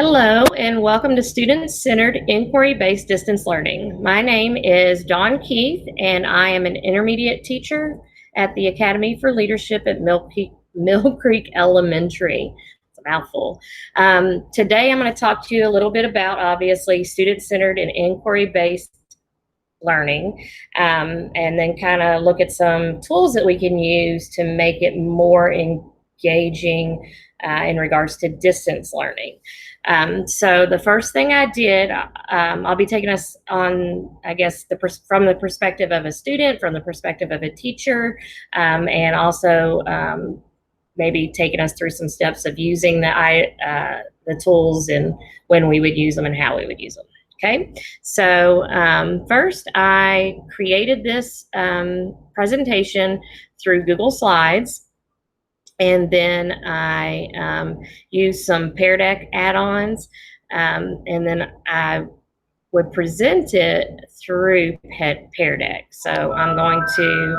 Hello, and welcome to Student-Centered Inquiry-Based Distance Learning. My name is Dawn Keith, and I am an intermediate teacher at the Academy for Leadership at Mill Creek Elementary. It's a mouthful. Today, I'm going to talk to you a little bit about, obviously, student-centered and inquiry-based learning, and then kind of look at some tools that we can use to make it more engaging in regards to distance learning. So the first thing I did, I'll be taking us on, I guess, from the perspective of a student, from the perspective of a teacher, and also maybe taking us through some steps of using the tools and when we would use them and how we would use them. Okay, so first I created this presentation through Google Slides. And then I used some Pear Deck add-ons, and then I would present it through Pear Deck. So I'm going to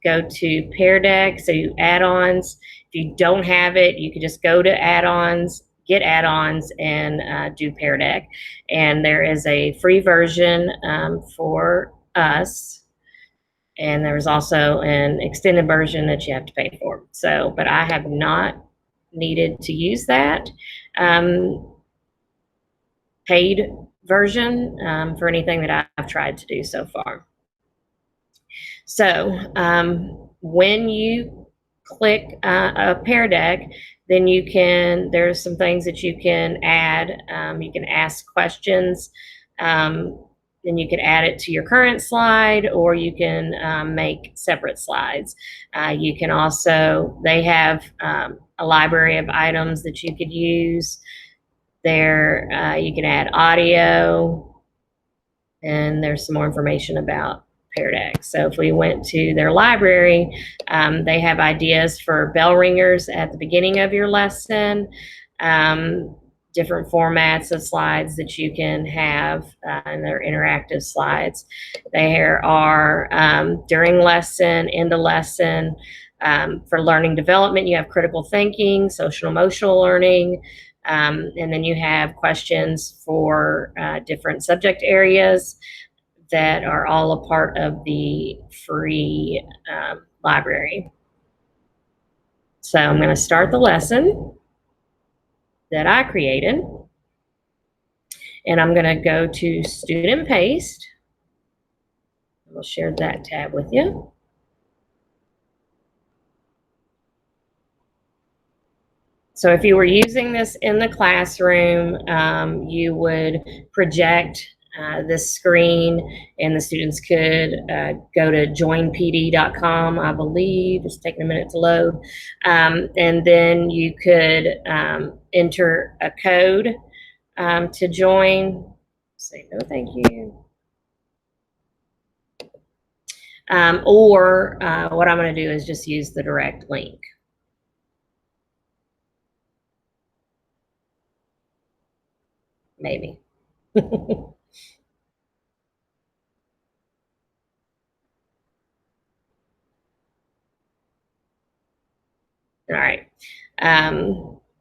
go to Pear Deck, so add-ons. If you don't have it, you can just go to add-ons, get add-ons, and do Pear Deck. And there is a free version for us. And there's also an extended version that you have to pay for. So, but I have not needed to use that paid version for anything that I've tried to do so far. So when you click a Pear Deck, then there's some things that you can add. You can ask questions. Then you can add it to your current slide, or you can make separate slides. You can also, they have a library of items that you could use there. You can add audio, and there's some more information about Pear Deck. So if we went to their library, they have ideas for bell ringers at the beginning of your lesson, different formats of slides that you can have, and they're interactive slides. There are during lesson, end of lesson, for learning development, you have critical thinking, social emotional learning, and then you have questions for different subject areas that are all a part of the free library. So I'm going to start the lesson that I created, and I'm going to go to Student Paste. We'll share that tab with you. So if you were using this in the classroom, you would project this screen, and the students could go to joinpd.com, I believe. It's taking a minute to load. And then you could enter a code to join. Say no thank you. Or what I'm going to do is just use the direct link. Maybe. All right,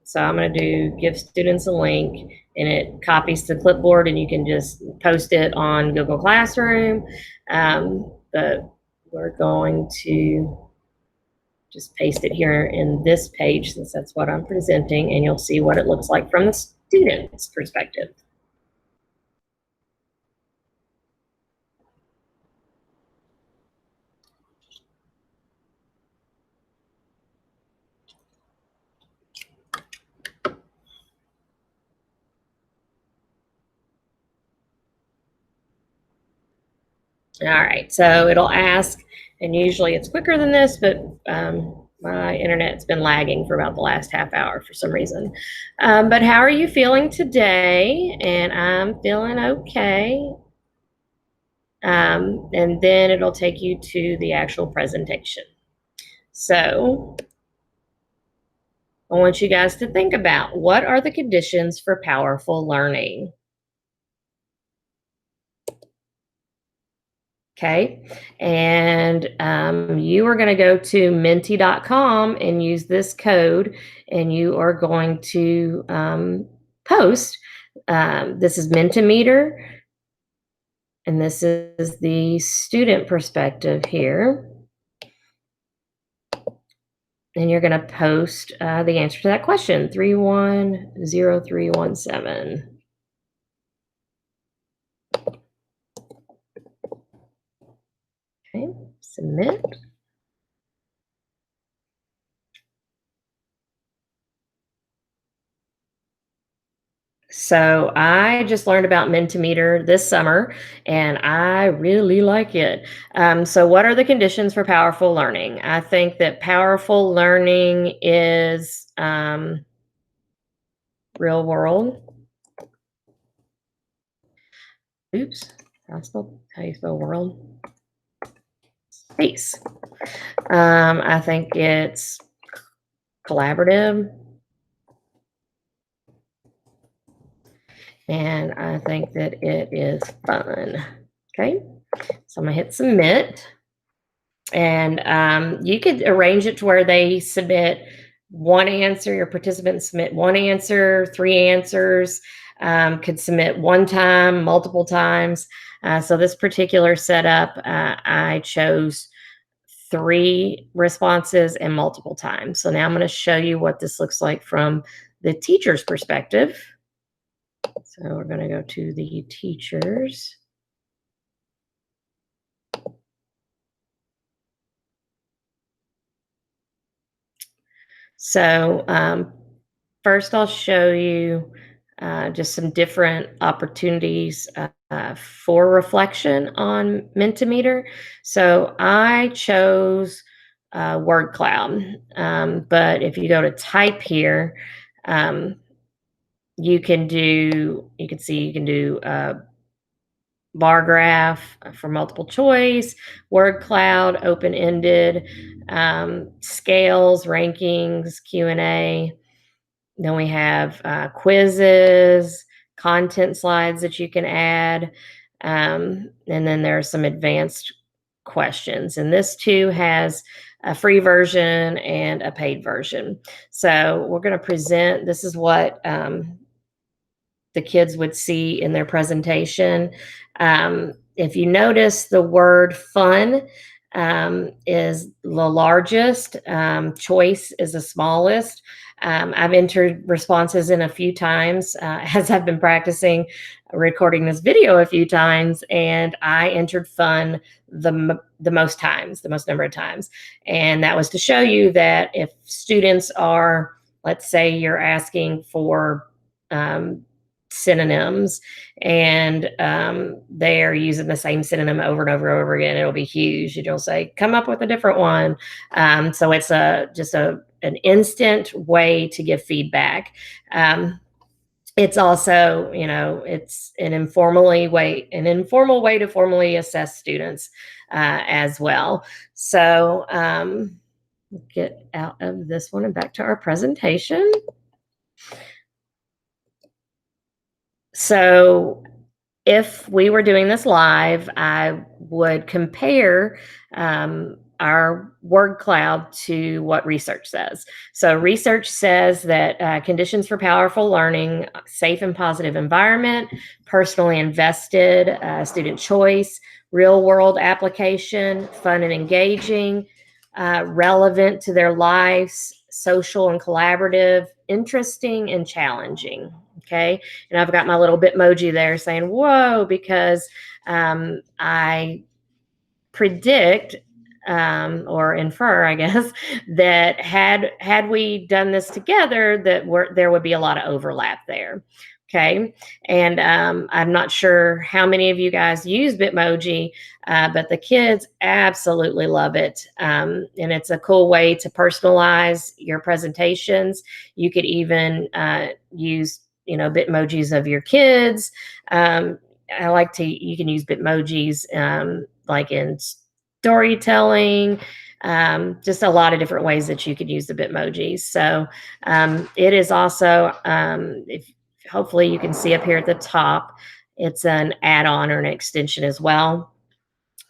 so I'm going to give students a link, and it copies to clipboard, and you can just post it on Google Classroom, but we're going to just paste it here in this page since that's what I'm presenting, and you'll see what it looks like from the student's perspective. All right, so it'll ask, and usually it's quicker than this, but my internet's been lagging for about the last half hour for some reason. But how are you feeling today? And I'm feeling okay. And then it'll take you to the actual presentation. So I want you guys to think about, what are the conditions for powerful learning? Okay. And you are going to go to menti.com and use this code, and you are going to post. This is Mentimeter, and this is the student perspective here. And you're going to post the answer to that question, 310317. Okay, submit. So I just learned about Mentimeter this summer, and I really like it. So what are the conditions for powerful learning? I think that powerful learning is real world. Oops, how you spell world? Space. I think it's collaborative. And I think that it is fun. Okay, so I'm gonna hit submit. And you could arrange it to where they submit one answer, your participants submit one answer, three answers, could submit one time, multiple times. So this particular setup, I chose three responses and multiple times. So now I'm going to show you what this looks like from the teacher's perspective. So we're going to go to the teachers. So first I'll show you just some different opportunities for reflection on Mentimeter. So I chose word cloud, but if you go to type here, you can do bar graph for multiple choice, word cloud, open-ended, scales, rankings, Q&A. Then we have quizzes, content slides that you can add. And then there are some advanced questions. And this too has a free version and a paid version. So we're going to present, this is what the kids would see in their presentation. If you notice, the word fun is the largest, choice is the smallest. I've entered responses in a few times as I've been practicing recording this video a few times, and I entered fun the most times, the most number of times. And that was to show you that if students are, let's say you're asking for synonyms, and they are using the same synonym over and over and over again, it'll be huge. You'll say, come up with a different one. So it's an instant way to give feedback. It's also, it's an informal way to formally assess students as well. So get out of this one and back to our presentation. So if we were doing this live, I would compare our word cloud to what research says. So research says that conditions for powerful learning, safe and positive environment, personally invested, student choice, real world application, fun and engaging, relevant to their lives, social and collaborative, interesting and challenging. Okay. And I've got my little Bitmoji there saying, whoa, because I predict or infer, I guess, that had we done this together, there would be a lot of overlap there. Okay. And I'm not sure how many of you guys use Bitmoji, but the kids absolutely love it. And it's a cool way to personalize your presentations. You could even use, Bitmojis of your kids. You can use Bitmojis like in storytelling, just a lot of different ways that you could use the Bitmojis. So it is also, if hopefully you can see up here at the top, it's an add-on or an extension as well.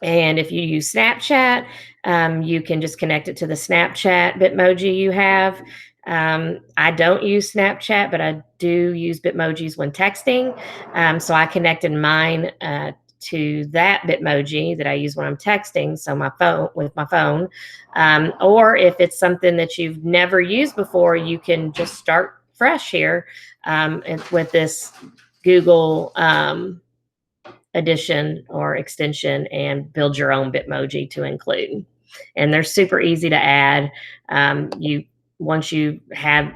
And if you use Snapchat, you can just connect it to the Snapchat Bitmoji you have. I don't use Snapchat, but I do use Bitmojis when texting. So I connected mine to that Bitmoji that I use when I'm texting. So my phone. Or if it's something that you've never used before, you can just start fresh here with this Google addition or extension and build your own Bitmoji to include. And they're super easy to add. Once you have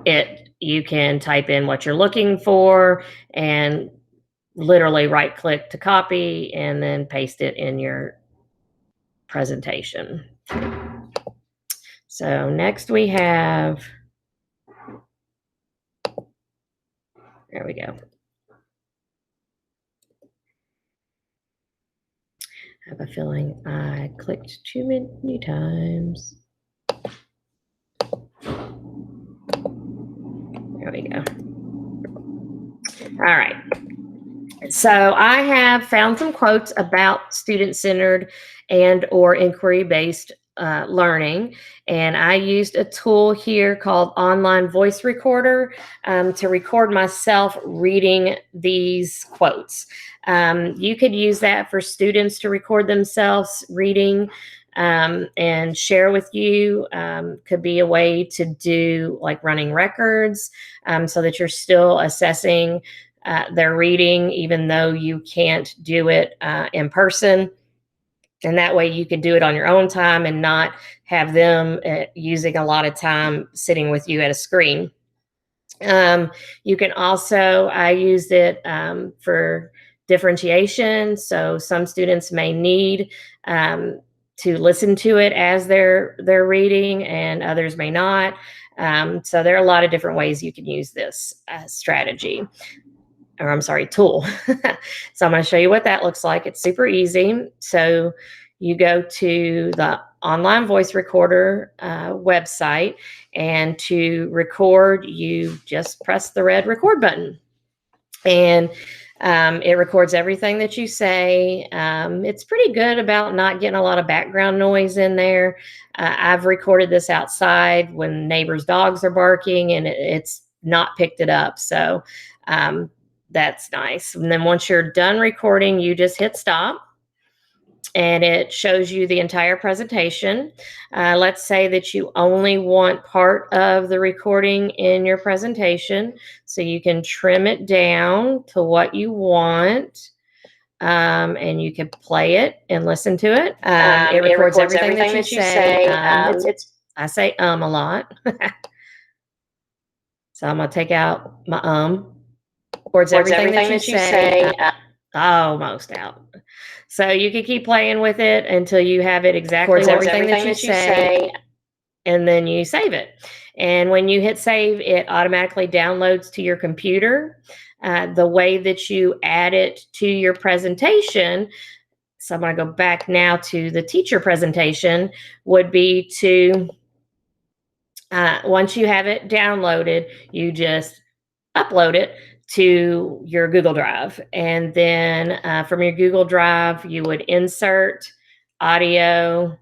it, you can type in what you're looking for and literally right click to copy and then paste it in your presentation. So next we have, there we go. I have a feeling I clicked too many times. There we go. All right. So I have found some quotes about student-centered and or inquiry-based learning, and I used a tool here called Online Voice Recorder to record myself reading these quotes. You could use that for students to record themselves reading and share with you. Could be a way to do like running records so that you're still assessing their reading, even though you can't do it in person. And that way you could do it on your own time and not have them using a lot of time sitting with you at a screen. You can also, I used it for differentiation. So some students may need to listen to it as they're reading and others may not. So there are a lot of different ways you can use this strategy. Or I'm sorry, tool. So I'm going to show you what that looks like. It's super easy. So you go to the Online Voice Recorder website, and to record, you just press the red record button. And it records everything that you say. It's pretty good about not getting a lot of background noise in there. I've recorded this outside when neighbors' dogs are barking, and it's not picked it up. So that's nice. And then once you're done recording, you just hit stop and it shows you the entire presentation. Let's say that you only want part of the recording in your presentation, so you can trim it down to what you want. And you can play it and listen to it. It records everything that you say. I say a lot. So I'm going to take out my Records everything that you say. Almost out. So you can keep playing with it until you have it exactly everything that you say, and then you save it. And when you hit save, it automatically downloads to your computer. The way that you add it to your presentation, so I'm going to go back now to the teacher presentation, would be to, once you have it downloaded, you just upload it to your Google Drive. And then from your Google Drive, you would insert audio,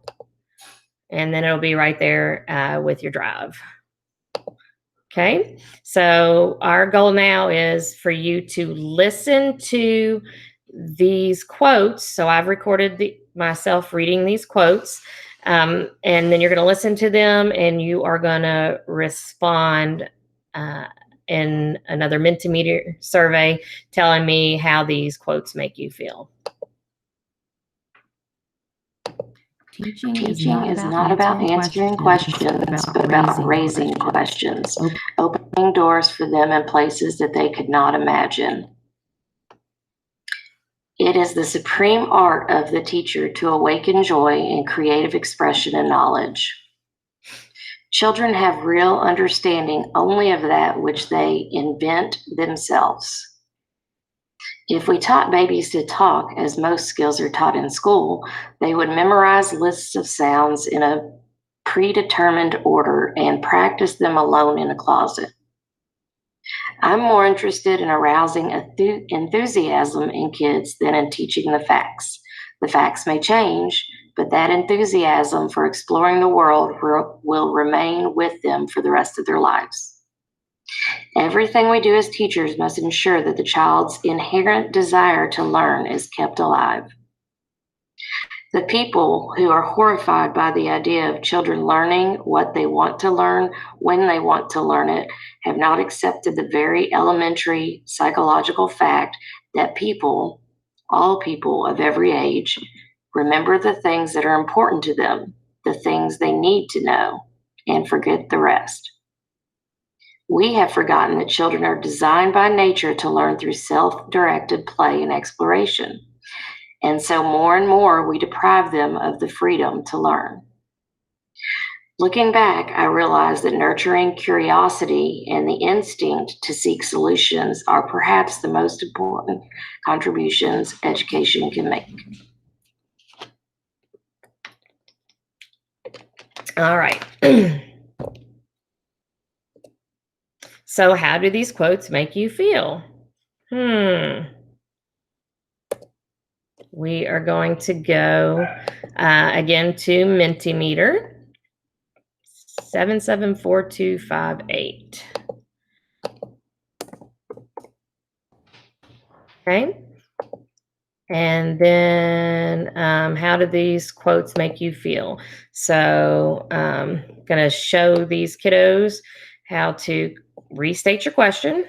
and then it'll be right there with your drive. Okay, so our goal now is for you to listen to these quotes. So I've recorded myself reading these quotes, and then you're going to listen to them, and you are going to respond in another Mentimeter survey telling me how these quotes make you feel. Teaching is not about answering questions, but about raising questions, opening doors for them in places that they could not imagine. It is the supreme art of the teacher to awaken joy in creative expression and knowledge. Children have real understanding only of that which they invent themselves. If we taught babies to talk, as most skills are taught in school, they would memorize lists of sounds in a predetermined order and practice them alone in a closet. I'm more interested in arousing enthusiasm in kids than in teaching the facts. The facts may change, but that enthusiasm for exploring the world will remain with them for the rest of their lives. Everything we do as teachers must ensure that the child's inherent desire to learn is kept alive. The people who are horrified by the idea of children learning what they want to learn when they want to learn it have not accepted the very elementary psychological fact that people, all people of every age, remember the things that are important to them, the things they need to know, and forget the rest. We have forgotten that children are designed by nature to learn through self-directed play and exploration. And so more and more we deprive them of the freedom to learn. Looking back, I realized that nurturing curiosity and the instinct to seek solutions are perhaps the most important contributions education can make. All right. So how do these quotes make you feel? We are going to go again to Mentimeter 774258. Okay. And then how do these quotes make you feel? So I'm going to show these kiddos how to restate your question.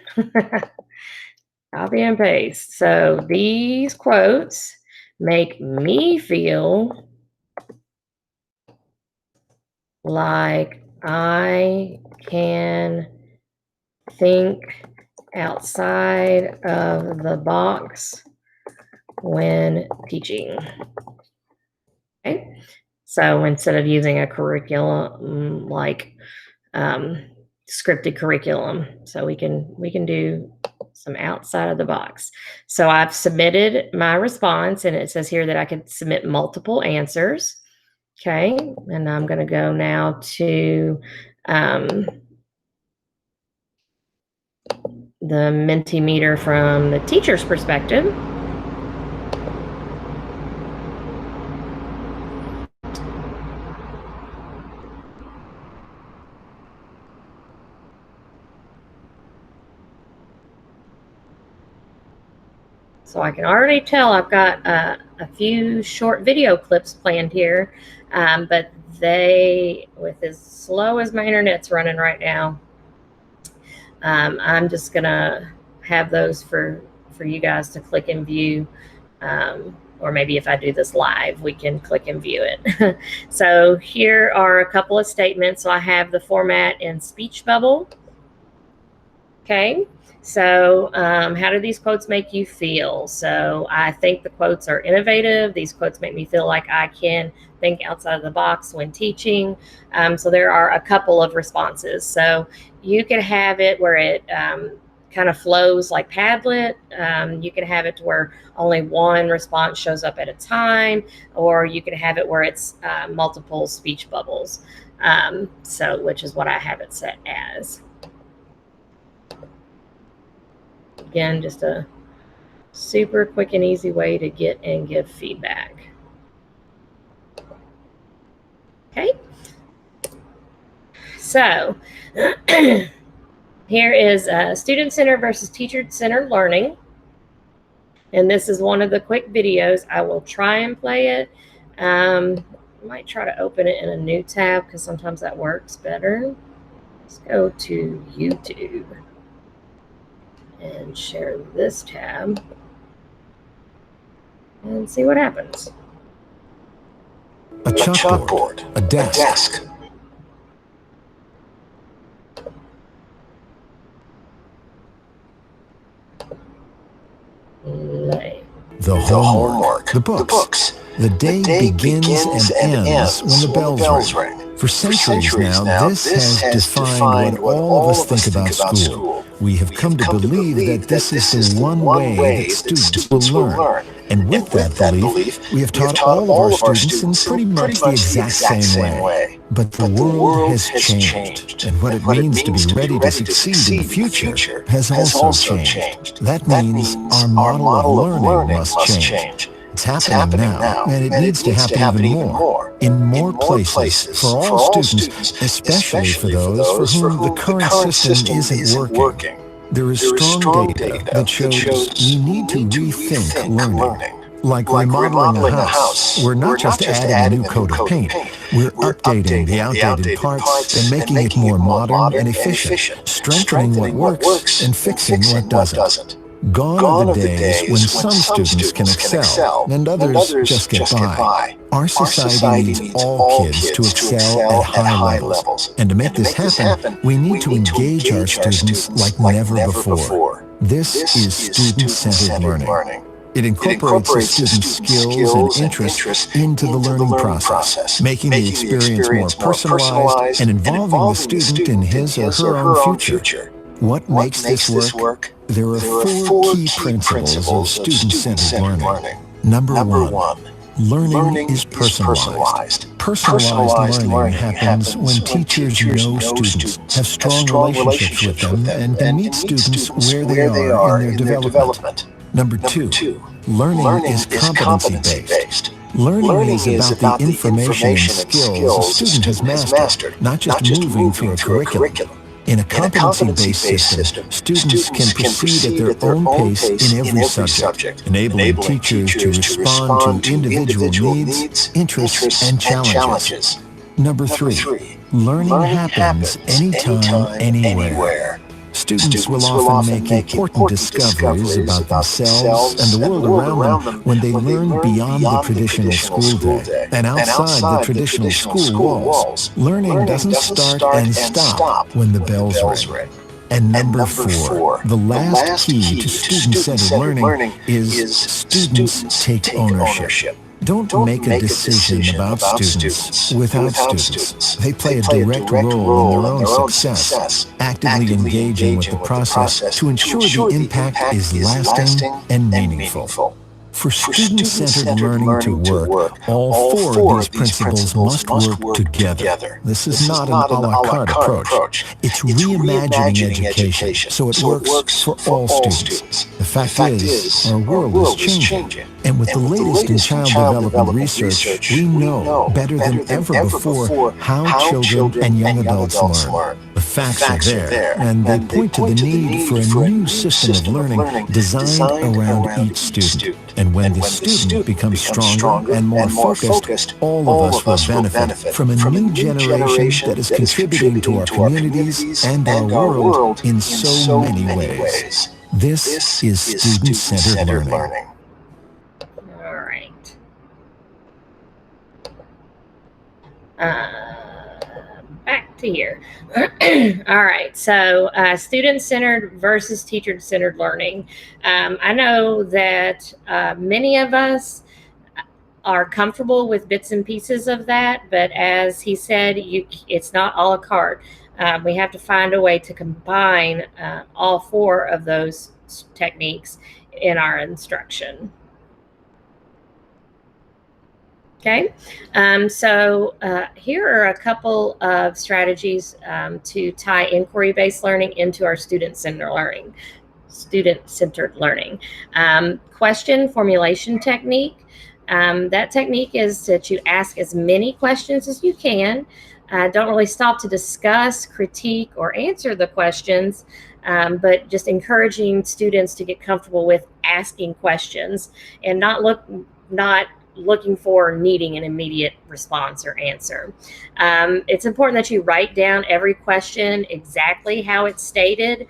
Copy and paste. So these quotes make me feel like I can think outside of the box when teaching. Okay, so instead of using a curriculum like scripted curriculum, so we can do some outside of the box. So I've submitted my response, and it says here that I could submit multiple answers. Okay, and I'm going to go now to the Mentimeter from the teacher's perspective. So I can already tell I've got a few short video clips planned here, but with as slow as my internet's running right now, I'm just gonna have those for you guys to click and view, or maybe if I do this live, we can click and view it. So here are a couple of statements. So I have the format in speech bubble. Okay. So how do these quotes make you feel? So I think the quotes are innovative. These quotes make me feel like I can think outside of the box when teaching. So there are a couple of responses. So you can have it where it kind of flows like Padlet. You can have it to where only one response shows up at a time, or you can have it where it's multiple speech bubbles. Which is what I have it set as. Again, just a super quick and easy way to get and give feedback. Okay. So here is student-centered versus teacher-centered learning. And this is one of the quick videos. I will try and play it. I might try to open it in a new tab because sometimes that works better. Let's go to YouTube and share this tab and see what happens. A chalkboard, a desk. The homework, the books. The day begins and ends when the bells ring. For centuries now, this has defined what all of us think about school. We have come to believe that this is the one way that students will learn. And with that belief, we have taught all of our students in pretty much the exact same way. But the world has changed, and what it means to be ready to succeed in the future has also changed. That means our model of learning must change. It's happening now, and it needs to happen even more, in more places, for all students, especially for those for whom the current system isn't working. There is strong data that shows we need to rethink learning. Like remodeling a house, we're not just adding a new coat of paint, we're updating the outdated parts and making it more modern and efficient, strengthening what works and fixing what doesn't. Gone are the days when some students can excel and others just get by. Our society needs all kids to excel at high levels. And to make this happen, we need to engage our students like never before. This is student-centered learning. It incorporates a student's skills and interests into the learning process, making the experience more personalized and involving the student in his or her own future. What makes this work? There are four key principles of student-centered learning. Number one, learning is personalized. Personalized learning happens when teachers know students, have strong relationships with them, and can meet students where they are in their development. Number two, learning is competency-based. Learning is about the information and skills a student has mastered, not just moving through a curriculum. In a competency-based system, students can proceed at their own pace in every subject, enabling teachers to respond to individual needs, interests, and challenges. Number three, learning happens anytime, anywhere. Students will often make important discoveries about themselves and the world around them when they learn beyond the traditional school day and outside the traditional school walls. Learning doesn't start and stop when the bells ring. And number four, the last key to student-centered learning is students take ownership. Don't make a decision about students without students. They play a direct role in their own success, actively engaging with the process to ensure the impact is lasting and meaningful. For student-centered learning to work, all four of these principles must work together. This is not an a la carte approach. It's reimagining education so it works for all students. The fact is, our world is changing. And with the latest in child development research, we know better than ever before how children and young adults learn. The facts are there, and they point to the need for a new system of learning designed around each student. And when the student becomes stronger and more focused, all of us will benefit from a new generation that is contributing to our communities and our world in so many ways. This is student-centered learning. All right. Back to here. All right. So student-centered versus teacher-centered learning. I know that many of us are comfortable with bits and pieces of that, but as he said, it's not a la carte. We have to find a way to combine all four of those techniques in our instruction. Okay, so here are a couple of strategies to tie inquiry-based learning into our student-centered learning. Question formulation technique. That technique is that you ask as many questions as you can. Don't really stop to discuss, critique, or answer the questions, but just encouraging students to get comfortable with asking questions and not looking for or needing an immediate response or answer. It's important that you write down every question exactly how it's stated.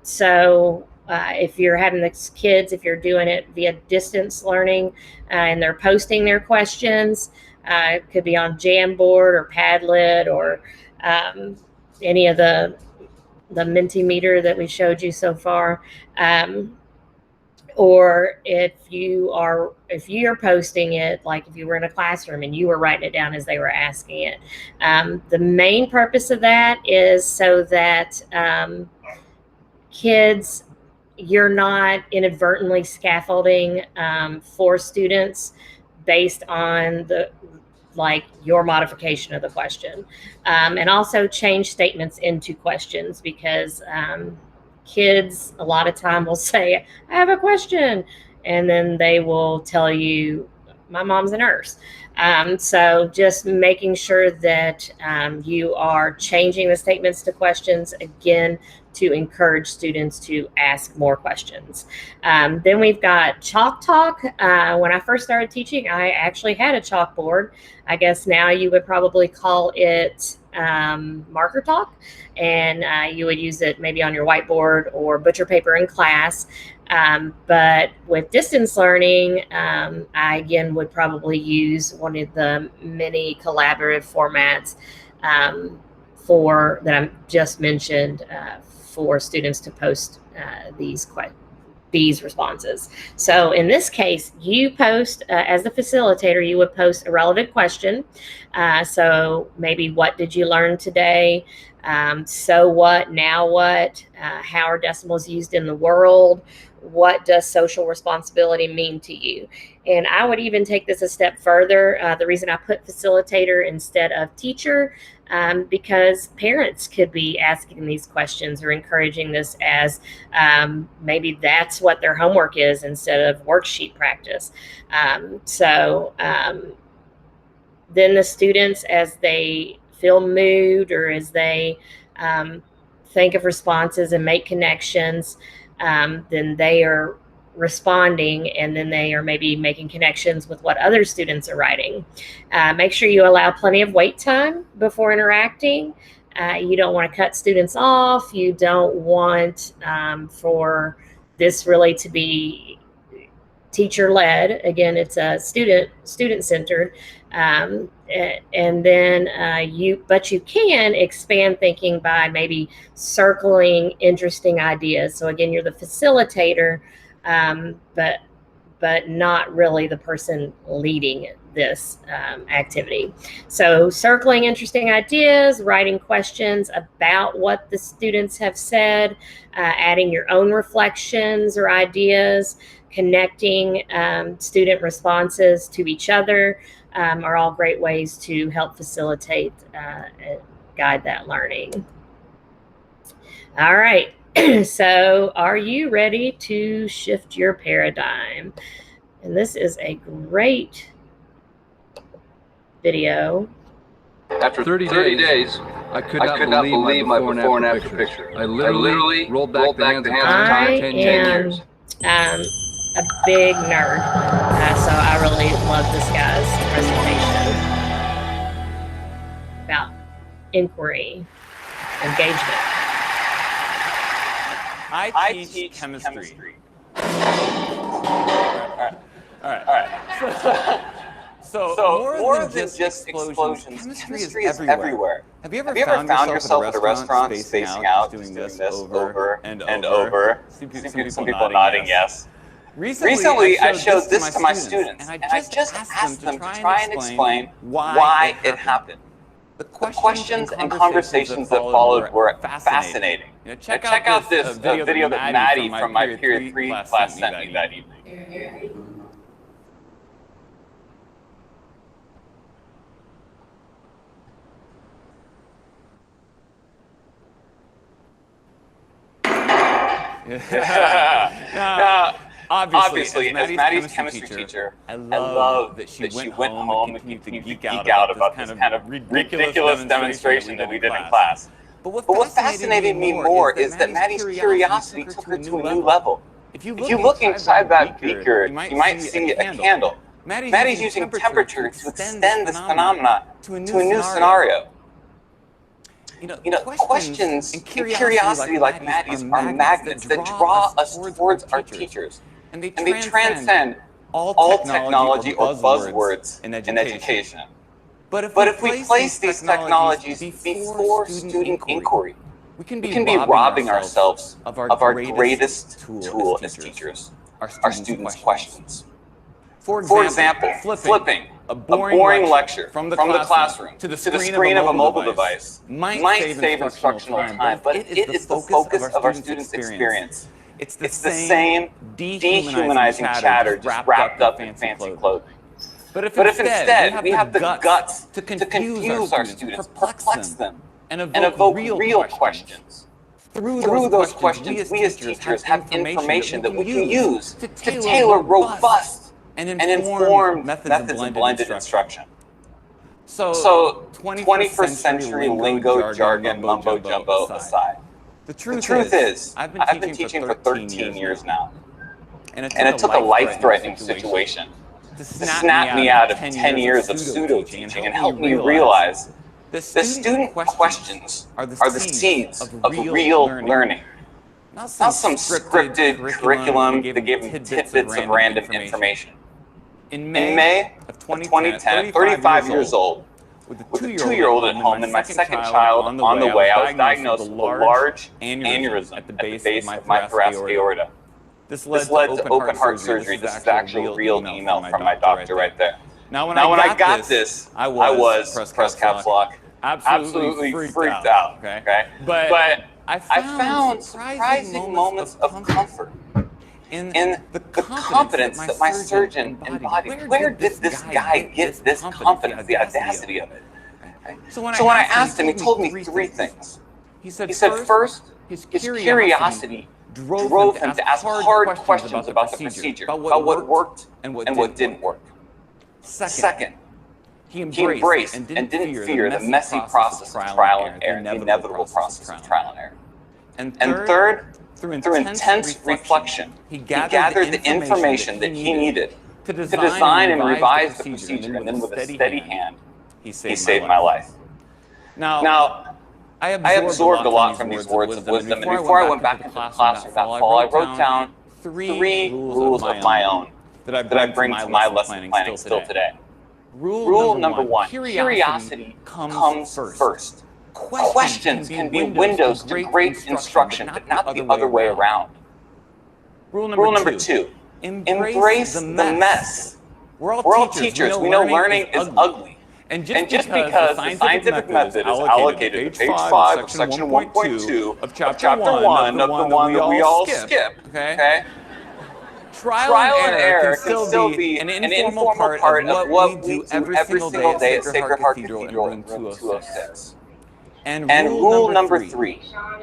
So if you're having the kids, if you're doing it via distance learning and they're posting their questions, it could be on Jamboard or Padlet or any of the Mentimeter that we showed you so far. Or if you're posting it, like if you were in a classroom and you were writing it down as they were asking it. The main purpose of that is so that kids, you're not inadvertently scaffolding for students based on your modification of the question. And also change statements into questions, because kids a lot of time will say, I have a question, and then they will tell you, my mom's a nurse. So just making sure that you are changing the statements to questions, again, to encourage students to ask more questions. Then we've got chalk talk. When I first started teaching, I actually had a chalkboard. I guess now you would probably call it marker talk, and you would use it maybe on your whiteboard or butcher paper in class. But with distance learning, I again would probably use one of the many collaborative formats that I just mentioned for students to post these responses. So in this case, you post, as the facilitator, you would post a relevant question. So maybe, what did you learn today? So what, now what? How are decimals used in the world? What does social responsibility mean to you? And I would even take this a step further. The reason I put facilitator instead of teacher, because parents could be asking these questions or encouraging this as maybe that's what their homework is instead of worksheet practice. Then the students, as they feel moved or as they think of responses and make connections, then they are responding, and then they are maybe making connections with what other students are writing. Make sure you allow plenty of wait time before interacting. You don't want to cut students off. You don't want for this really to be teacher-led. Again, it's a student-centered. And then you can expand thinking by maybe circling interesting ideas. So again, you're the facilitator, but not really the person leading this activity. So circling interesting ideas, writing questions about what the students have said, adding your own reflections or ideas, connecting student responses to each other are all great ways to help facilitate and guide that learning. All right. So are you ready to shift your paradigm? And this is a great video. After 30 days, I could not believe my before and after picture. I literally rolled back the hands of time 10 years. A big nerd, so I really love this guy's presentation about inquiry, engagement. I teach chemistry. All right. So more than just explosions, chemistry is everywhere. Have you ever found yourself at a restaurant spacing out, doing this over and over? Some people nodding yes. Recently, I showed this to my students, and I just asked them to try and explain why it happened. The questions and conversations that followed were fascinating. Check out this video that Maddie from my Period 3 class sent me that evening. Obviously, as Maddie's chemistry teacher, I love that she went home and continued to geek out about this kind of ridiculous demonstration that we did in class. But what fascinated me more is that Maddie's curiosity took her to a new level. If you look inside that beaker, you might see a candle. Maddie's using temperature to extend this phenomena to a new scenario. You know, questions and curiosity like Maddie's are magnets that draw us towards our teachers. And they transcend all technology or buzzwords in education. But if we place these technologies before student inquiry, we can be robbing ourselves of our greatest tool as teachers, our students' questions. For example, flipping a boring lecture from the classroom to the screen of a mobile device might save instructional time, but it is the focus of our students' experience. It's the same dehumanizing chatter just wrapped up in fancy clothing. But if instead we have the guts to confuse our students, perplex them, and evoke real questions, through those questions, we as teachers have information that we can use to tailor robust and informed methods of blended instruction. So 21st century lingo, jargon, mumbo jumbo aside, the truth is, I've been teaching for 13 years now. And it took a life-threatening situation to snap me out of 10 years of pseudo-teaching and help me realize the student questions are the seeds of real learning. Not some scripted curriculum that gave them tidbits of random information. In May of 2010, 35 years old, with a 2-year-old at home and my second child on the way, I was diagnosed with a large aneurysm at the base of my thoracic aorta. This led to open heart surgery. This is actually real email from my doctor right there. Now, when I got this, I was, press caps lock, absolutely freaked out. Okay? But I found surprising moments of comfort in the confidence that my surgeon embodied. Where did this guy get this confidence, the audacity of it? Okay? So when I asked him, he told me 3 things. He said first, his curiosity drove him to ask hard questions about the procedure, about what worked and what didn't work. Second, he embraced and didn't fear the messy process of trial and error, the inevitable process of trial and error. And third, through intense reflection, he gathered the information that he needed to design and revise the procedure, and then with a steady hand, he saved my life. Now, I absorbed a lot from these words of wisdom, and before I went back into the classroom that fall, I wrote down 3 rules of my own that I bring to my lesson planning still today. Rule number 1, curiosity comes first. Questions can be windows to great instruction, but not the other way around. Rule number 2, embrace the mess. We're all teachers. We know learning is ugly. And just because the scientific method is allocated to page 5 of section 1.2 of chapter 1 of the one that we all skip, okay? Trial and error can still be an informal part of what we do every single day at Sacred Heart Cathedral in room 206. And rule number 3,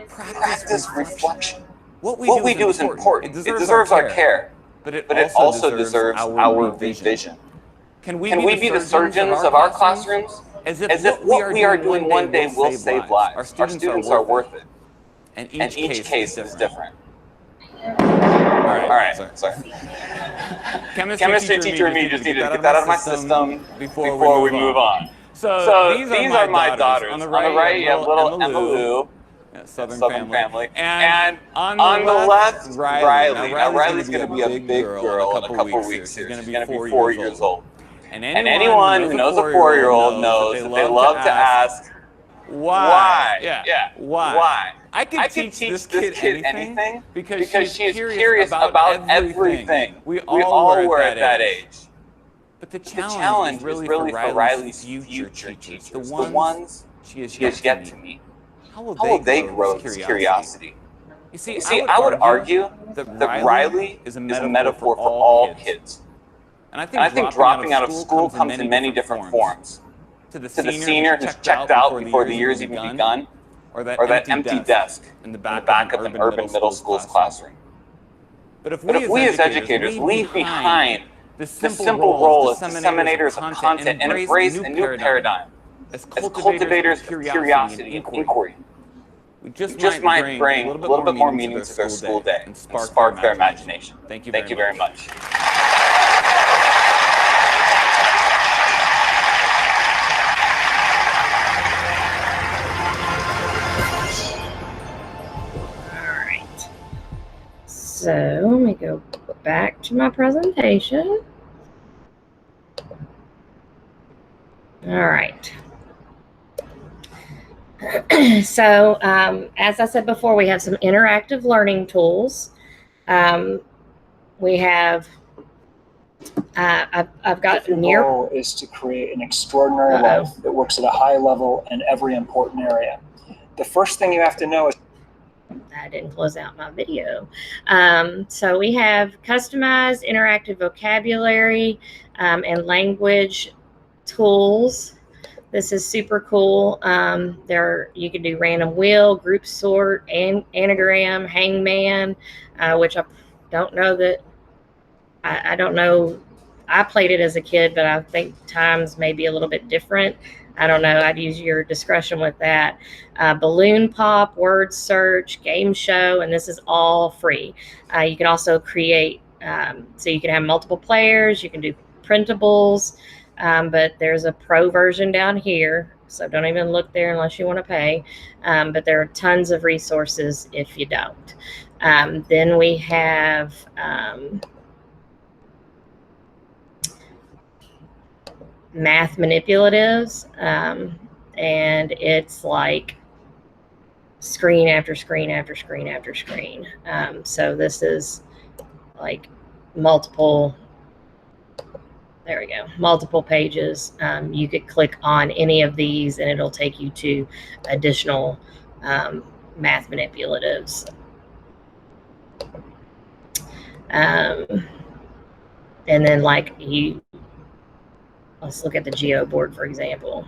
practice reflection. What we do is important. It deserves our care, but it also deserves our vision. Can we be the surgeons of our classrooms? As if what we are doing one day will save lives. Our students are worth it. And each case is different. All right, sorry. Chemistry teacher and me just needed to get that out of my system before we move on. So these are my daughters. On the right, you have little Emma Lou, Southern family. And on the left, Riley. Now, Riley's going to be a big girl in a couple weeks here. She's going to be 4 years old. And anyone who knows a 4-year-old knows that they love to ask, why? Yeah. Why? I could teach this kid anything because she is curious about everything. We all were at that age. But the challenge is really for Riley's future teachers, the ones she has yet to meet. How will they grow this curiosity? You see, I would argue that Riley is a metaphor for all kids. And I think dropping out of school comes in many different forms. To the senior who's checked out before the year's even begun, or that empty desk in the back of an urban middle school's classroom. But if we as educators leave behind the simple role as disseminators of content and embrace a new paradigm as cultivators of curiosity and inquiry, we just might bring a little bit more meaning to their school day and spark their imagination. Thank you very much. So let me go back to my presentation. All right. So as I said before, we have some interactive learning tools. We have, I've got your goal is to create an extraordinary life that works at a high level in every important area. The first thing you have to know is I didn't close out my video. So we have customized interactive vocabulary and language tools This is super cool. You can do random wheel, group sort, and anagram, hangman, which I don't know that I don't know. I played it as a kid, but I think times may be a little bit different. I don't know. I'd use your discretion with that. Balloon pop, word search, game show, and this is all free. You can also create, so you can have multiple players. You can do printables, but there's a pro version down here. So don't even look there unless you want to pay. But there are tons of resources if you don't. Then we have math manipulatives, and it's like screen after screen after screen after screen. So this is like multiple, there we go, multiple pages. You could click on any of these and it'll take you to additional math manipulatives. And then like let's look at the geo board, for example.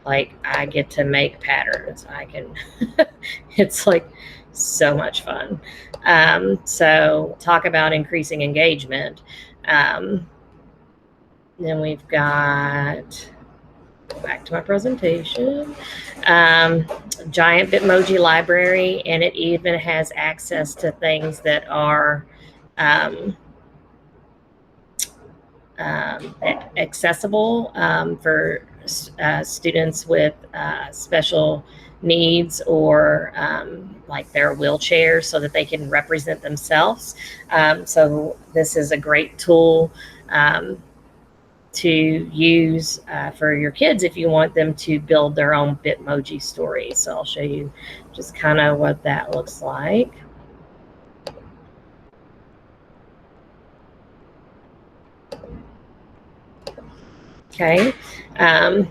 Like I get to make patterns. I can, it's like so much fun. So talk about increasing engagement. Then we've got, back to my presentation, giant Bitmoji library, and it even has access to things that are accessible for students with special needs, or like their wheelchairs, so that they can represent themselves. So this is a great tool to use for your kids if you want them to build their own Bitmoji stories. So I'll show you just kind of what that looks like. Okay. All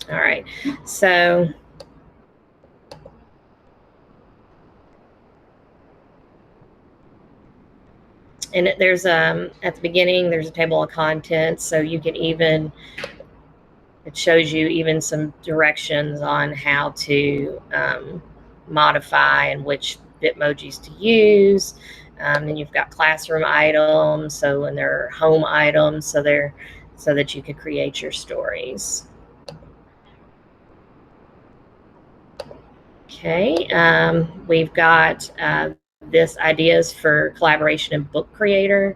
right. So and there's at the beginning there's a table of contents, so you can even, it shows you even some directions on how to modify and which Bitmojis to use. Then you've got classroom items, so and they're home items, so that you could create your stories. Okay, we've got this ideas for collaboration in Book Creator,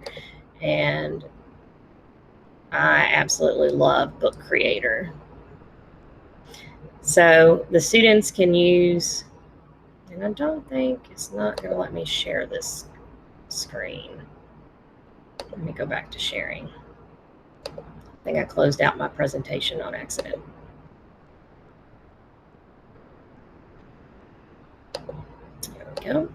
and I absolutely love Book Creator. So the students can use, and I don't think, it's not going to let me share this screen. Let me go back to sharing. I think I closed out my presentation on accident. There we go.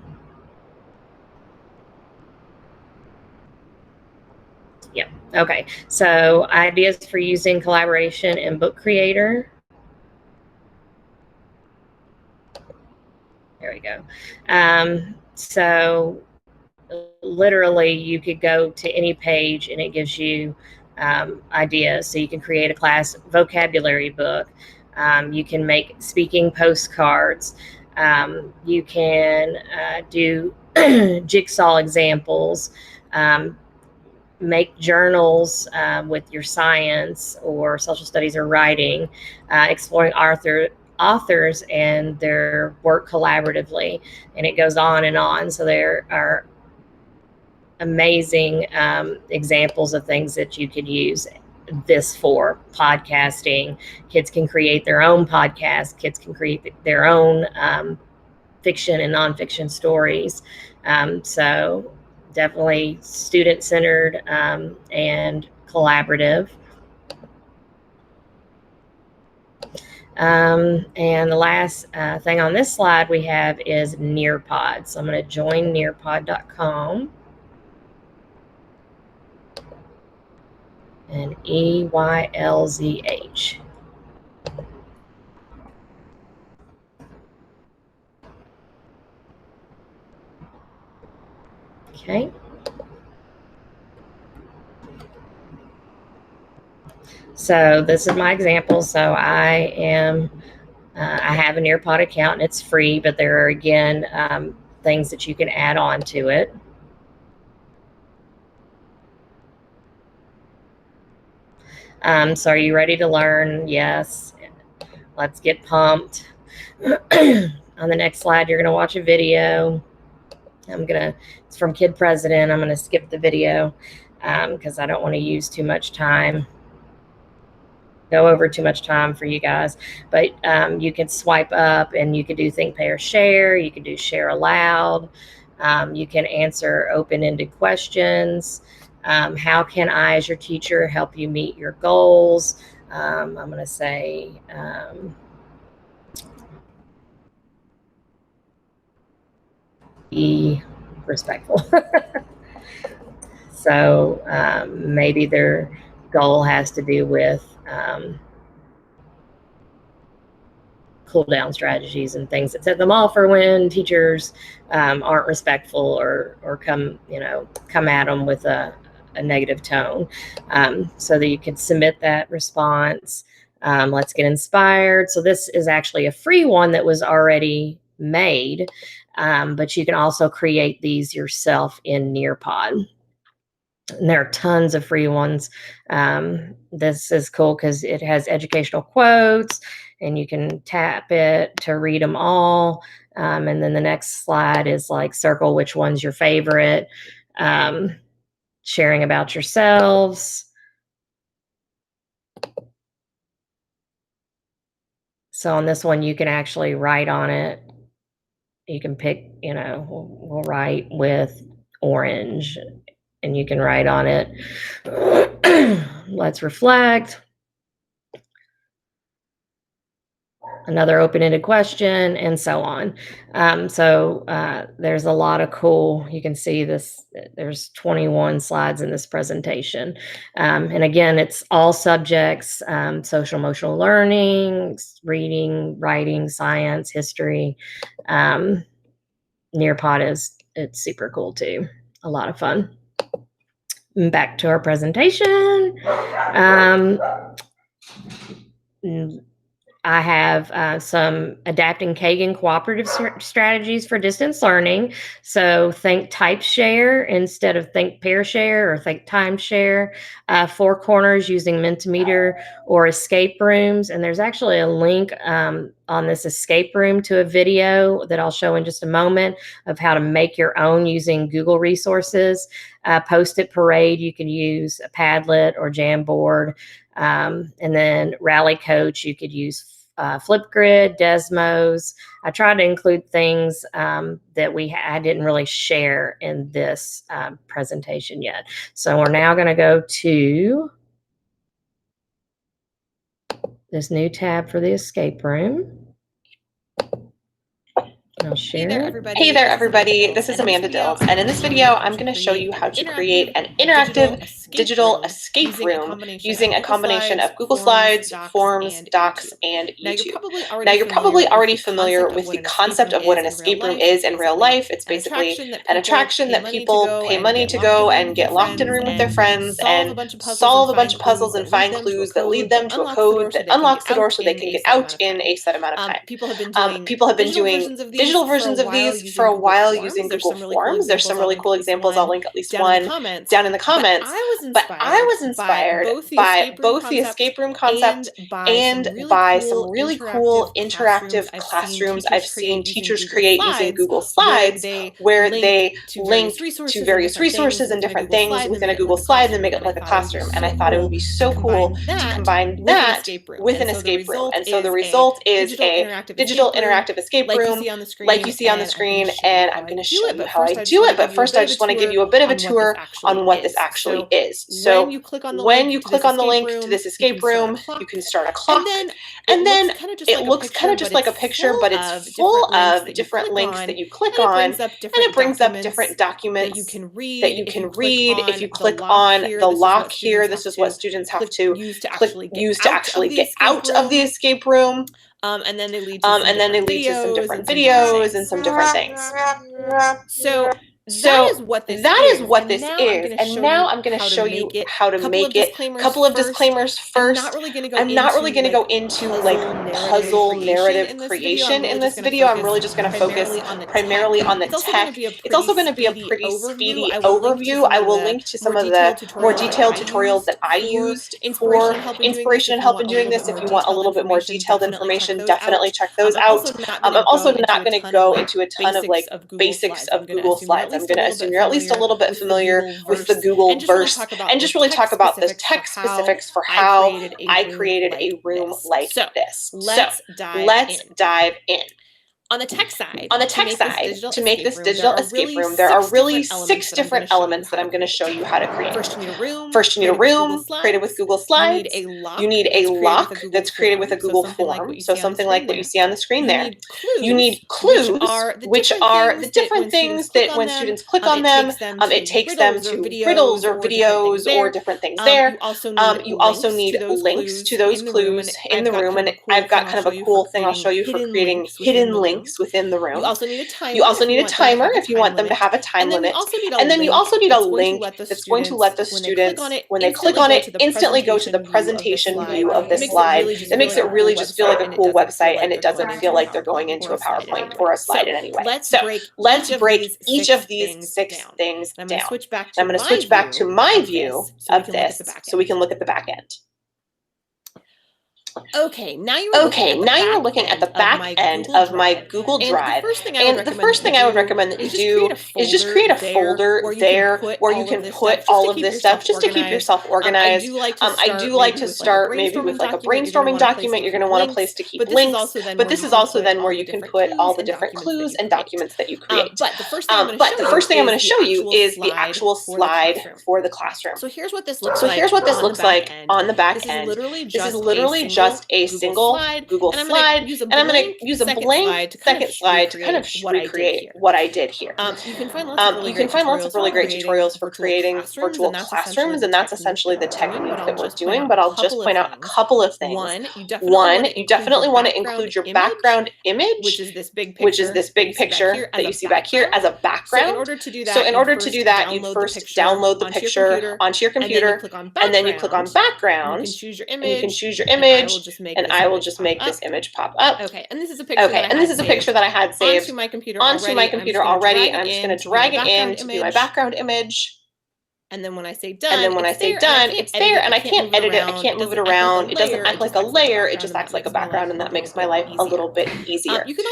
Yep. Okay. So ideas for using collaboration in Book Creator. There we go. So literally you could go to any page and it gives you ideas. So you can create a class vocabulary book. You can make speaking postcards. You can do jigsaw examples, make journals with your science or social studies or writing, exploring authors and their work collaboratively, and it goes on and on. So there are amazing examples of things that you could use this for. Podcasting, kids can create their own podcast, kids can create their own fiction and nonfiction stories. So definitely student-centered and collaborative. And the last thing on this slide we have is Nearpod. So I'm going to join nearpod.com. And EYLZH. Okay. So this is my example. So I have an Nearpod account and it's free, but there are, again, things that you can add on to it. So are you ready to learn? Yes. Let's get pumped. On the next slide, you're going to watch a video. It's from Kid President. I'm going to skip the video because I don't want to use too much time, go over too much time for you guys. But you can swipe up and you can do think, pay, or share. You can do share aloud. You can answer open-ended questions. How can I, as your teacher, help you meet your goals? I'm going to say... be respectful. So maybe their goal has to do with cool down strategies and things that set them off, or when teachers aren't respectful or come at them with a negative tone, so that you can submit that response. Let's get inspired. So this is actually a free one that was already made, but you can also create these yourself in Nearpod. And there are tons of free ones. This is cool because it has educational quotes and you can tap it to read them all. And then the next slide is like circle which one's your favorite. Sharing about yourselves. So on this one, you can actually write on it. You can pick, we'll write with orange, and you can write on it. Let's reflect. Another open-ended question, and so on. So there's a lot of cool, you can see this, there's 21 slides in this presentation. And again, it's all subjects, social emotional learning, reading, writing, science, history. Nearpod it's super cool too. A lot of fun. Back to our presentation. I have some adapting Kagan cooperative strategies for distance learning. So think type share instead of think pair share, or think time share. 4 corners using Mentimeter or escape rooms. And there's actually a link on this escape room to a video that I'll show in just a moment of how to make your own using Google resources. Post-it Parade, you can use a Padlet or Jamboard. And then Rally Coach, you could use Flipgrid, Desmos. I tried to include things that I didn't really share in this presentation yet. So we're now going to go to this new tab for the escape room. I'll share. Hey there, everybody. This is Amanda Dills, and in this video, I'm going to show you how to create an interactive digital escape room using a combination of Google Slides, Forms, Docs, and YouTube. Now, you're probably already familiar with the concept of what an escape room is in real life. It's basically an attraction that people pay money to go and get locked in a room with their friends and solve a bunch of puzzles and find clues that lead them to a code that unlocks the door so they can get out in a set amount of time. People have been doing digital versions of these for a while using Google Forms. There's some really cool examples. I'll link at least one down in the comments. But I was inspired by both the escape room concept and by some really cool interactive classrooms I've seen teachers create using Google Slides, where they link to various resources and different things within a Google slide and then make it like a classroom. And I thought it would be so cool to combine that with an escape room. And so the result is a digital interactive escape room like you see on the screen, and I'm going to show you how I do it. But first, I just want to give you a bit of a tour on what this actually is. So when you click on the link to this escape room, you can start a clock, and then it looks kind of just like a picture, but it's full of different links that you click on, and it brings up different documents that you can read. If you click on the lock here, this is what students have to use to actually get out of the escape room. And then they lead to some different videos and some different things. So that is what this is. And now I'm going to show you how to make it. Couple of disclaimers first. I'm not really going to go into like puzzle narrative creation in this video. I'm really just going to focus primarily on the tech. It's also going to be a pretty speedy overview. I will link to some of the more detailed tutorials that I used for inspiration and help in doing this. If you want a little bit more detailed information, definitely check those out. I'm also not going to go into a ton of like basics of Google Slides. I'm going to assume you're at least a little bit familiar with the Google verse and just really talk about the tech specifics for how I created a room like this. So let's dive in. On the tech side, to make this digital escape room, there are really 6 different elements that I'm going to show you how to create. First, you need a room created with Google Slides. You need a lock that's created with a Google form, so something like what you see on the screen there. You need clues, which are the different things that when students click on them, it takes them to riddles or videos or different things there. You also need links to those clues in the room, and I've got kind of a cool thing I'll show you for creating hidden links within the room. You also need a timer if you want them to have a time limit. And then you also need a link that's going to let the students, when they click on it, instantly go to the presentation view of the slide. It makes it really just feel like a cool website, and it doesn't feel like they're going into a PowerPoint or a slide in any way. So let's break each of these 6 things down. I'm going to switch back to my view of this so we can look at the back end. Okay, now you're looking at the back end of my Google Drive. And the first thing I would recommend that you do is just create a folder there where you can put all of this stuff just to keep yourself organized. I do like to start maybe with like a brainstorming document. You're going to want a place to keep links, but this is also then where you can put all the different clues and documents that you create. But the first thing I'm going to show you is the actual slide for the classroom. So here's what this looks like on the back end. This is literally just a single Google slide, and I'm going to use a blank second slide to kind of recreate what I did here. You can find lots of really great tutorials for creating virtual classrooms, and that's essentially the technique that we're doing, but I'll just point out a couple of things. One, you definitely want to include your background image, which is this big picture that you see back here as a background. So in order to do that, you first download the picture onto your computer, and then you click on background, and you can choose your image, and I will just make this image pop up. Okay, and this is a picture that I had saved onto my computer already. I'm just going to drag it in to be my background image. And then when I say done, it's there, and I can't edit it, I can't move it around. It doesn't act like a layer, it just acts like a background, and that makes my life a little bit easier. You can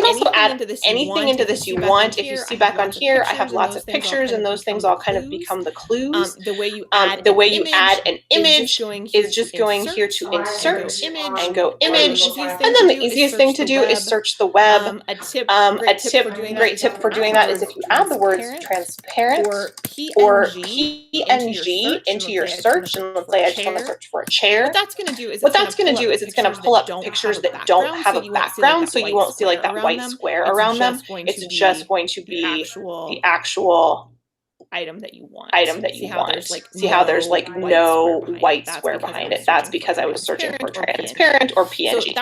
also add anything into this you want. If you see back on here, I have lots of pictures, and those things all kind of become the clues. The way you add an image is just going here to insert and go image, and then the easiest thing to do is search the web. Great tip for doing that is if you add the words transparent or PNG into your search, and let's say I just want to search for a chair. What that's going to do is it's going to pull up pictures that don't have a background, so you won't see like that white square around them. It's just going to be the actual item that you want. See how there's like no white square behind it. That's because I was searching for transparent or PNG.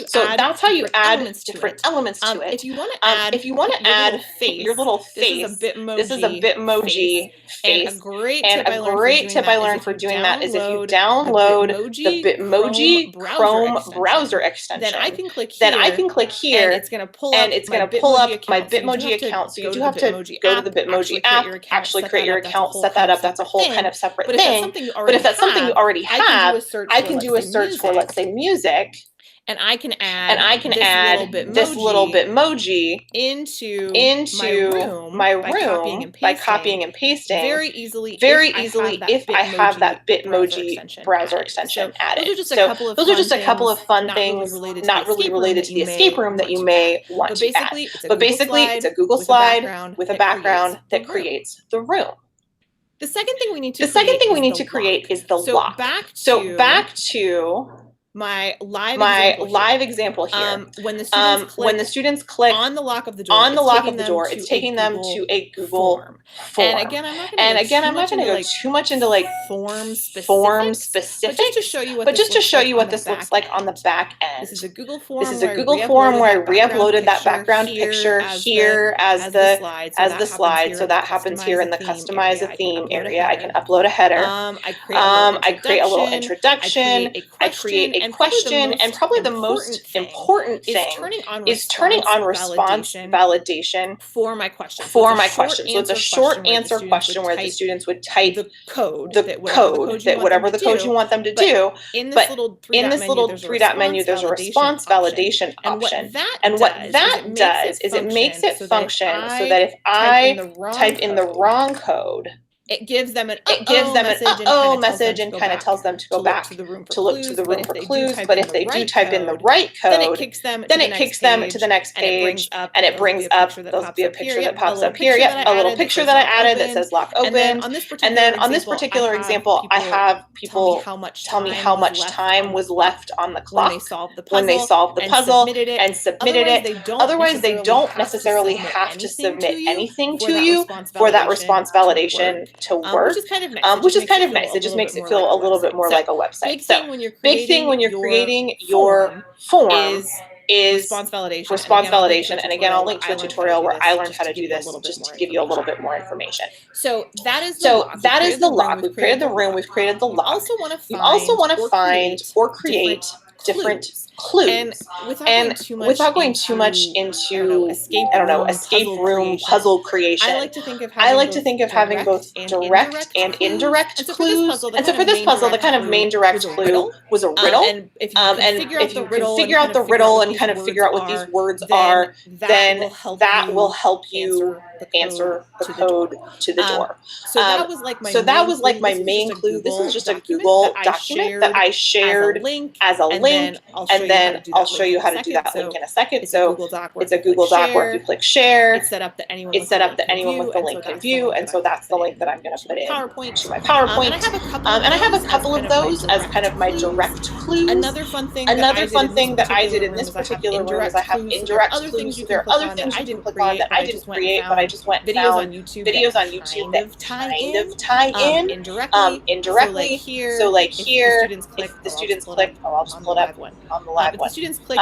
So that's how you add different elements to it. If you want to add your little face, this is a Bitmoji face. And a great tip I learned for doing that is if you download the Bitmoji Chrome browser extension, then I can click here, and it's going to pull up my Bitmoji account. So you do have to go to the Bitmoji app, actually create your account, set that up. That's a whole kind of separate thing. But if that's something you already have, I can do a search for, let's say, music. And I can add this little Bitmoji into my room by copying and pasting very easily if I have that Bitmoji browser extension added. So those are just a couple of fun things not really related to the escape room that you may want to add. But basically, it's a Google slide with a background that creates the room. The second thing we need to create is the lock. So back to my live example here. When the students click on the lock of the door, it's taking them to a Google form. And again, I'm not going to go too much into like form specifics, but just to show you what this looks like on the back end. This is a Google form where I re-uploaded that background picture here as the slide. So that happens here in the customize a theme area. I can upload a header. I create a little introduction. I create a question, and probably the most important thing is turning on response validation for my question. So it's a short answer question where the students would type the code that whatever the code you want them to do. But in this little three-dot menu, there's a response validation option. And what that does is it makes it function so that if I type in the wrong code, it gives them an uh-oh message and kind of tells them to go back to look to the room for clues. But if they do type in the right code, then it kicks them to the next page, and it brings up, there'll be a picture that pops up here. Yep, a little picture that I added that says lock open. And then on this particular example, I have people tell me how much time was left on the clock when they solved the puzzle and submitted it. Otherwise, they don't necessarily have to submit anything to you for that response validation to work, which is kind of nice. It just makes it feel a little bit more like a website. So big thing when you're creating your form is response validation. And again, I'll link to a tutorial where I learned how to do this just to give you a little bit more information. So that is the lock. We've created the room. We've created the lock. You also want to find or create different clues. And without going too much into escape room puzzle creation, I like to think of having both direct and indirect clues. And so for this puzzle, the kind of main direct clue was a riddle. And if you can figure out the riddle and kind of figure out what these words are, then that will help you answer the code to the door. So that was like my main clue. This was just a Google document that I shared as a link, and then I'll show you how to do that link in a second. So it's a Google Doc where if you click share, it's set up that anyone with the link can view, and so that's the link that I'm going to put in to my PowerPoint. And I have a couple of those as kind of my direct clues. Another fun thing that I did in this particular room is I have indirect clues. There are other things you can click on that I didn't create, but I just went and found videos on YouTube that kind of tie in indirectly. So like here, if the students click, I'll just pull it up on the live one. If the students click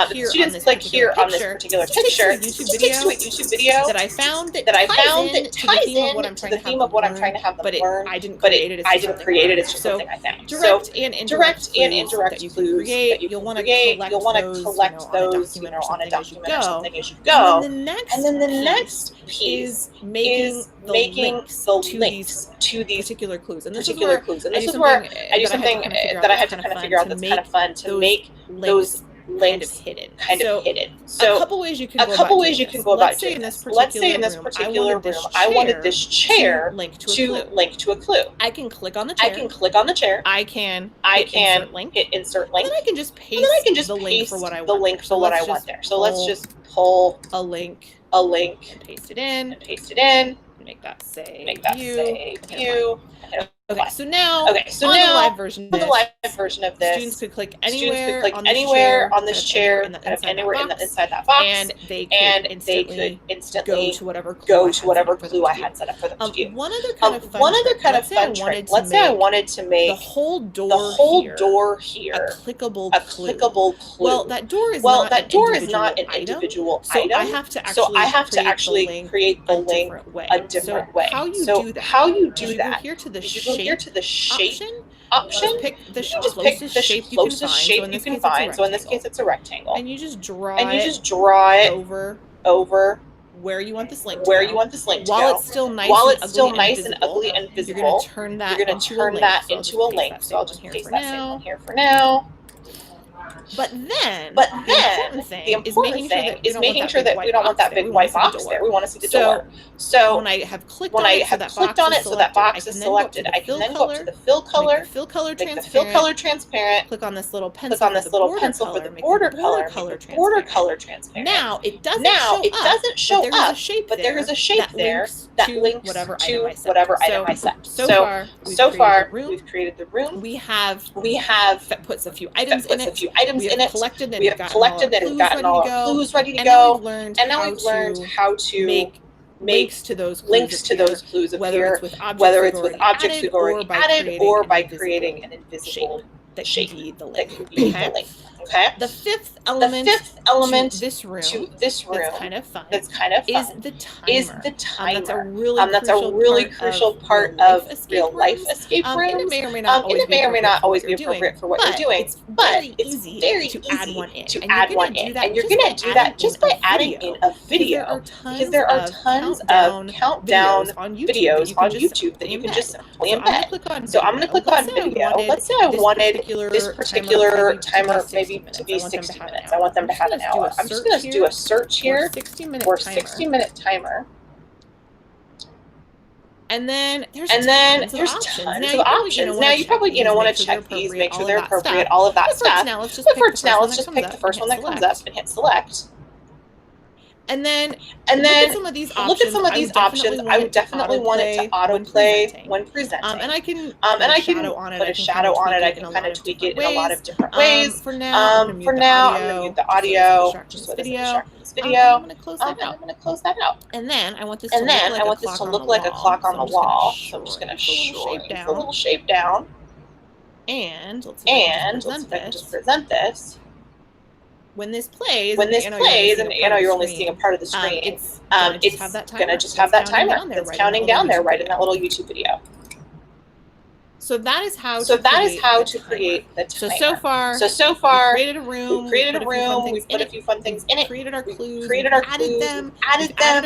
here on this particular picture, it takes to a YouTube video that I found that ties in to the theme of what I'm trying to have them learn. I didn't create it. It's just something I found. Direct and indirect clues that you can create. You'll want to collect those, on a document or something as you go. And then the next piece is making the links to these particular clues. And this is where I do something that I had to kind of figure out that's kind of fun to make those links kind of hidden. So a couple ways you can go about doing this. Let's say in this particular room, I wanted this chair to link to a clue. I can click on the chair. I can hit insert link. And then I can just paste the link for what I want there. So let's just pull a link and paste it in. Make that say view. Okay, so now on the live version of this, students could click anywhere on this chair, kind of anywhere inside that box, and they could instantly go to whatever clue I had set up for them to do. One other kind of fun trick. Let's say I wanted to make the whole door here a clickable clue. Well, that door is not an individual item, so I have to actually create the link a different way. So how you do that is you go here to the shape option. Just pick the closest shape you can find. So in this case, it's a rectangle. And you just draw it over where you want this link to go. While it's still nice and ugly and visible, you're going to turn that into a link. So I'll just paste that same one here for now. But then the important thing is making sure that we don't want that big white box there. We want to see the door. So when I have clicked when on I it, have clicked on it, so that box is selected, I can then go up to the fill color, make the fill color make the fill color transparent, click on this little pencil, click on this little pencil for the border color, make the border color transparent. Now it doesn't show up, but there is a shape there that links to whatever item I set. So far, we've created the room. We have puts a few items in it. We have collected and gotten all our clues ready to go. And now we've learned how to make links to those clues appear, whether it's with objects we've already added or by creating an invisible shape that could be the link. Okay. The fifth element to this room that's kind of fun is the timer. That's a really crucial part of real life escape rooms. And it may or may not always be appropriate for what you're doing, but it's very easy to add one in. And you're going to do that just by adding in a video, because there are tons of countdown videos on YouTube that you can just simply embed. So I'm going to click on video. Let's say I wanted this particular timer maybe to be 60 minutes. I want them to have an hour. I'm just going to do a search here for 60-minute timer. And then there's tons of options. Now you probably want to check these, make sure they're appropriate, all of that stuff. But for now, let's just pick the first one that comes up and hit select. And then look at some of these options. I would definitely want it to autoplay when presenting. And I can put a shadow on it. I can kind of tweak it in a lot of different ways. For now, I'm going to mute the audio. So it doesn't distract this video. I'm going to close that out. And then I want this to look like a clock on the wall. So I'm just going to shrink the little shape down. And let's just present this. When this plays, and you're only seeing a part of the screen, it's going to just have that timer that's counting down there right in that little YouTube video. So that is how to create the timer. So far, we created a room. We've put a few fun things in it. Created our clues. Added them. Added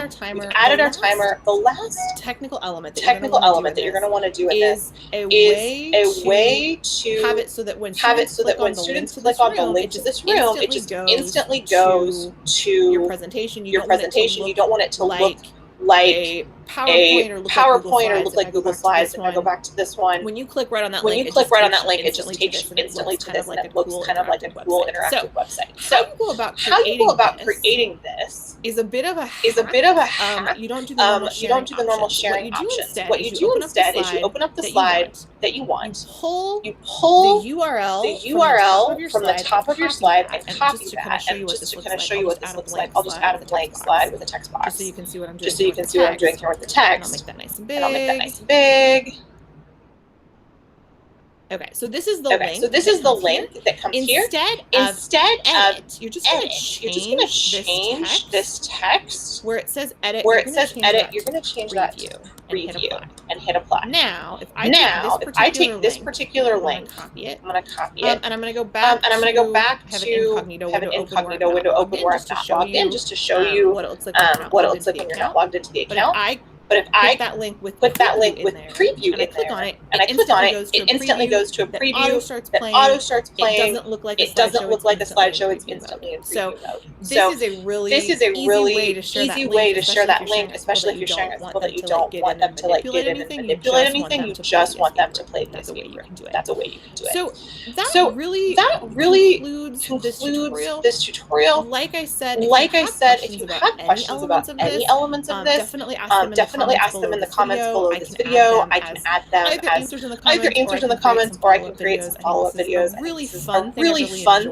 our timer. The last technical element that you're going to want to do with this is a way to have it so that when students click on the link to this room, it just instantly goes to your presentation. You don't want it to look like a PowerPoint or look like Google Slides. If I go back to this one, when you click right on that link, it just takes you instantly to this, and it looks kind of like a cool interactive website. So how you go about creating this is a bit of a hack. You don't do the normal sharing options. What you do instead is you open up the slide that you want. You pull the URL from the top of your slide and copy that. And just to kind of show you what this looks like, I'll just add a blank slide with a text box. Just so you can see what I'm doing. Here with the text. I'll make that nice and big. Okay, so this is the link. So this is the link that comes here. Instead of edit, you're just going to change this text. Where it says edit, you're going to change that to preview and hit apply. Now, if I take this particular link, I'm going to copy it, and I'm going to go back to have an incognito window open where I'm not logged in, just to show you what it looks like when you're not logged into the account. But if I put that link with preview in there, and I click on it, it instantly goes to a preview. That auto starts playing. It doesn't look like a slideshow. It's instantly in preview mode. This is a really easy way to share that link, especially if you're sharing it with people that you don't want them to get in and manipulate anything. You just want them to play the escape room. That's a way you can do it. So that really concludes this tutorial. Like I said, if you have questions about any elements of this, definitely ask them in the comments below this video. I can add them as answers in the comments, or I can create some follow-up videos. Really fun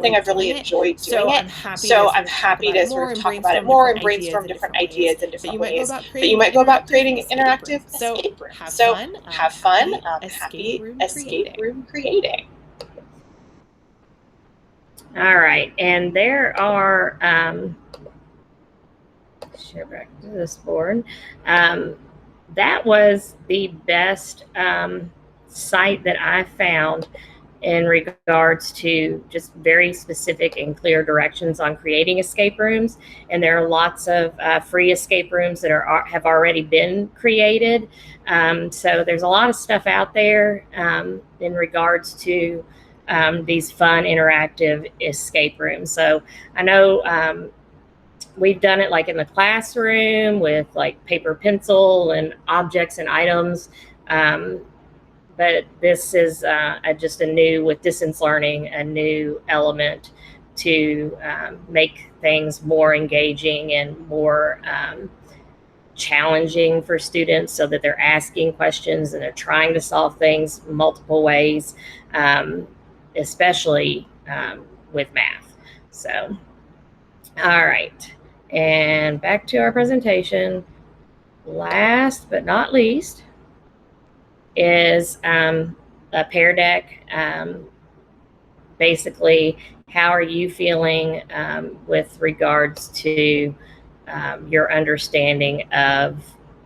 thing. I've really enjoyed doing it. So I'm happy to sort of talk about it more and brainstorm different ideas in different ways. But you might go about creating an interactive escape room. So have fun. Happy escape room creating. All right, and there are share back to this board. That was the best site that I found in regards to just very specific and clear directions on creating escape rooms. And there are lots of free escape rooms that have already been created. So there's a lot of stuff out there in regards to these fun interactive escape rooms. So I know we've done it like in the classroom with like paper, pencil, and objects and items. But this is just a new, with distance learning, a new element to make things more engaging and more challenging for students, so that they're asking questions and they're trying to solve things multiple ways, especially with math. So, all right, and back to our presentation. Last but not least is a Pear Deck. Basically, how are you feeling with regards to your understanding of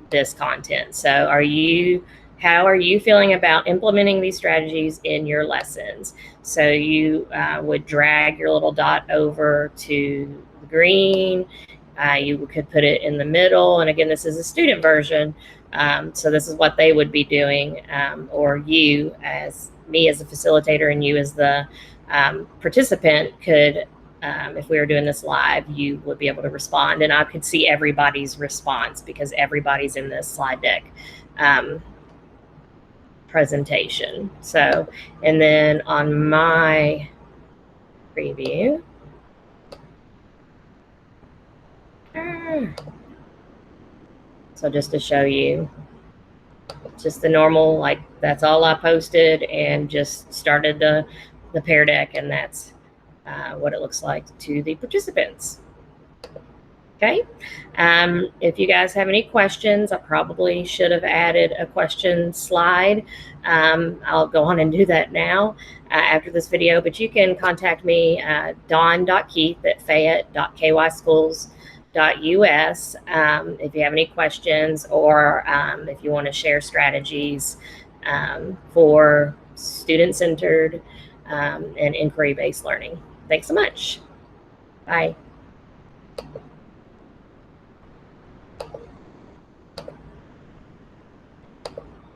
this content? So how are you feeling about implementing these strategies in your lessons? So you would drag your little dot over to the green. You could put it in the middle. And again, this is a student version. So this is what they would be doing, or you, as me as a facilitator, and you as the participant could, if we were doing this live, you would be able to respond, and I could see everybody's response because everybody's in this slide deck presentation. So, and then on my preview, so just to show you, just the normal, like that's all I posted and just started the Pear Deck, and that's what it looks like to the participants. Okay, if you guys have any questions, I probably should have added a question slide. I'll go on and do that now after this video, but you can contact me, dawn.keith@fayette.kyschools.us, if you have any questions, or if you want to share strategies for student-centered and inquiry-based learning. Thanks so much. Bye.